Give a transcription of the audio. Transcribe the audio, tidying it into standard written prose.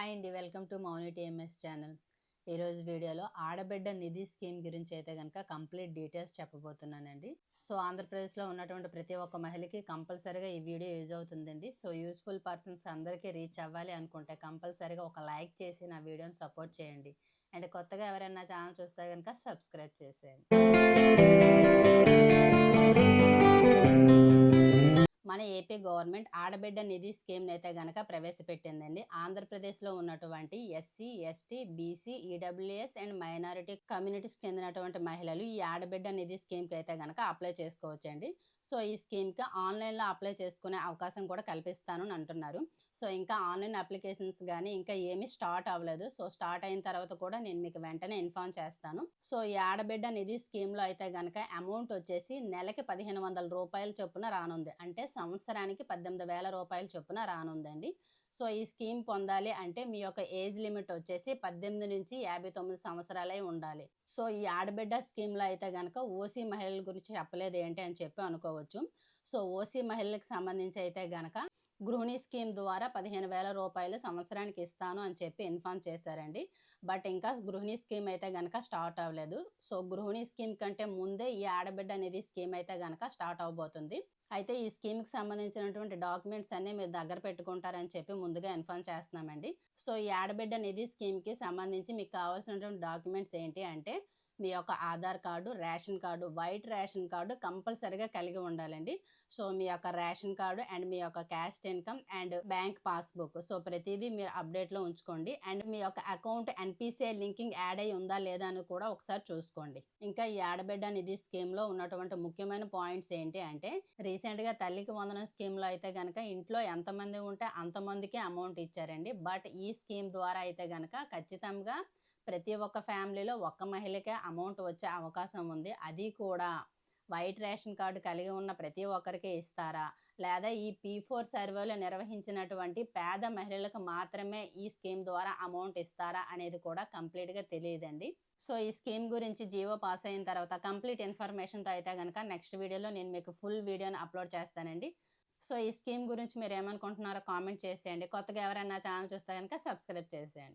Hi అండి, welcome to Mouni TMS channel. ఈరోజు వీడియోలో ఆడబిడ్డ నిధి స్కీమ్ గురించి అయితే కనుక కంప్లీట్ డీటెయిల్స్ చెప్పబోతున్నానండి. సో ఆంధ్రప్రదేశ్లో ఉన్నటువంటి ప్రతి ఒక్క మహిళకి కంపల్సరీగా ఈ వీడియో యూజ్ అవుతుందండి. సో యూస్ఫుల్ పర్సన్స్ అందరికీ రీచ్ అవ్వాలి అనుకుంటే కంపల్సరీగా ఒక లైక్ చేసి నా వీడియోని సపోర్ట్ చేయండి. అండ్ కొత్తగా ఎవరైనా ఛానల్ చూస్తే కనుక సబ్స్క్రైబ్ చేసేయండి. మన ఏపీ గవర్నమెంట్ ఆడబిడ్డ నిధి స్కీమ్ అయితే గనక ప్రవేశపెట్టిందండి. ఆంధ్రప్రదేశ్లో ఉన్నటువంటి SC, ST, BC, EWS and minority communities చెందినటువంటి మహిళలు ఈ ఆడబిడ్డ నిధి స్కీమ్కి అయితే గనక అప్లై చేసుకోవచ్చండి. సో ఈ స్కీమ్కి ఆన్లైన్లో అప్లై చేసుకునే అవకాశం కూడా కల్పిస్తాను అని అంటున్నారు. సో ఇంకా ఆన్లైన్ అప్లికేషన్స్ కానీ ఇంకా ఏమీ స్టార్ట్ అవ్వలేదు. సో స్టార్ట్ అయిన తర్వాత కూడా నేను మీకు వెంటనే ఇన్ఫార్మ్ చేస్తాను. సో ఈ ఆడబిడ్డ నిధి స్కీమ్లో అయితే గనక అమౌంట్ వచ్చేసి నెలకి 1500 రూపాయల చొప్పున రానుంది. అంటే సంవత్సరానికి 18,000 రూపాయల చొప్పున రానుందండి. సో ఈ స్కీమ్ పొందాలి అంటే మీ యొక్క ఏజ్ లిమిట్ వచ్చేసి 18 నుంచి 59 సంవత్సరాలై ఉండాలి. సో ఈ ఆడబిడ్డ స్కీమ్లో అయితే గనక ఓసీ మహిళల గురించి చెప్పలేదు ఏంటి అని చెప్పి అనుకోవచ్చు. సో ఓసీ మహిళలకు సంబంధించి అయితే గనక గృహిణి స్కీమ్ ద్వారా 15,000 రూపాయలు సంవత్సరానికి ఇస్తాను అని చెప్పి ఇన్ఫార్మ్ చేశారండి. బట్ ఇంకా గృహిణి స్కీమ్ అయితే గనక స్టార్ట్ అవ్వలేదు. సో గృహిణి స్కీమ్ కంటే ముందే ఈ ఆడబిడ్డ అనేది స్కీమ్ అయితే గనక స్టార్ట్ అవబోతుంది. అయితే ఈ స్కీమ్కి సంబంధించినటువంటి డాక్యుమెంట్స్ అన్నీ మీరు దగ్గర పెట్టుకుంటారని చెప్పి ముందుగా ఇన్ఫార్మ్ చేస్తున్నామండి. సో ఈ ఆడబిడ్డ నిధి స్కీమ్కి సంబంధించి మీకు కావాల్సినటువంటి డాక్యుమెంట్స్ ఏంటి అంటే మీ యొక్క Aadhaar card, ration card, white ration card కంపల్సరీగా కలిగి ఉండాలండి. సో మీ యొక్క రేషన్ కార్డు అండ్ మీ యొక్క caste income and bank passbook, so ప్రతిదీ మీరు అప్డేట్లో ఉంచుకోండి. అండ్ మీ యొక్క అకౌంట్ ఎన్పిసిఐ లింకింగ్ యాడ్ అయి ఉందా లేదా అని కూడా ఒకసారి చూసుకోండి. ఇంకా ఈ ఆడబిడ్డ నిధి స్కీమ్లో ఉన్నటువంటి ముఖ్యమైన పాయింట్స్ ఏంటి అంటే రీసెంట్గా తల్లికి వందనం స్కీమ్లో అయితే కనుక ఇంట్లో ఎంతమంది ఉంటే అంతమందికి అమౌంట్ ఇచ్చారండి. బట్ ఈ స్కీమ్ ద్వారా అయితే కనుక ఖచ్చితంగా ప్రతి ఒక్క ఫ్యామిలీలో ఒక్క మహిళకే అమౌంట్ వచ్చే అవకాశం ఉంది. అది కూడా వైట్ రేషన్ కార్డు కలిగి ఉన్న ప్రతి ఒక్కరికి ఇస్తారా, లేదా ఈ P4 సర్వేలో నిర్వహించినటువంటి పేద మహిళలకు మాత్రమే ఈ స్కీమ్ ద్వారా అమౌంట్ ఇస్తారా అనేది కూడా కంప్లీట్గా తెలియదండి. సో ఈ స్కీమ్ గురించి జీవో పాస్ అయిన తర్వాత కంప్లీట్ ఇన్ఫర్మేషన్తో అయితే కనుక నెక్స్ట్ వీడియోలో నేను మీకు ఫుల్ వీడియోని అప్లోడ్ చేస్తానండి. సో ఈ స్కీమ్ గురించి మీరు ఏమనుకుంటున్నారో కామెంట్ చేసేయండి. కొత్తగా ఎవరైనా ఛానల్ చూస్తే కనుక సబ్స్క్రైబ్ చేసేయండి.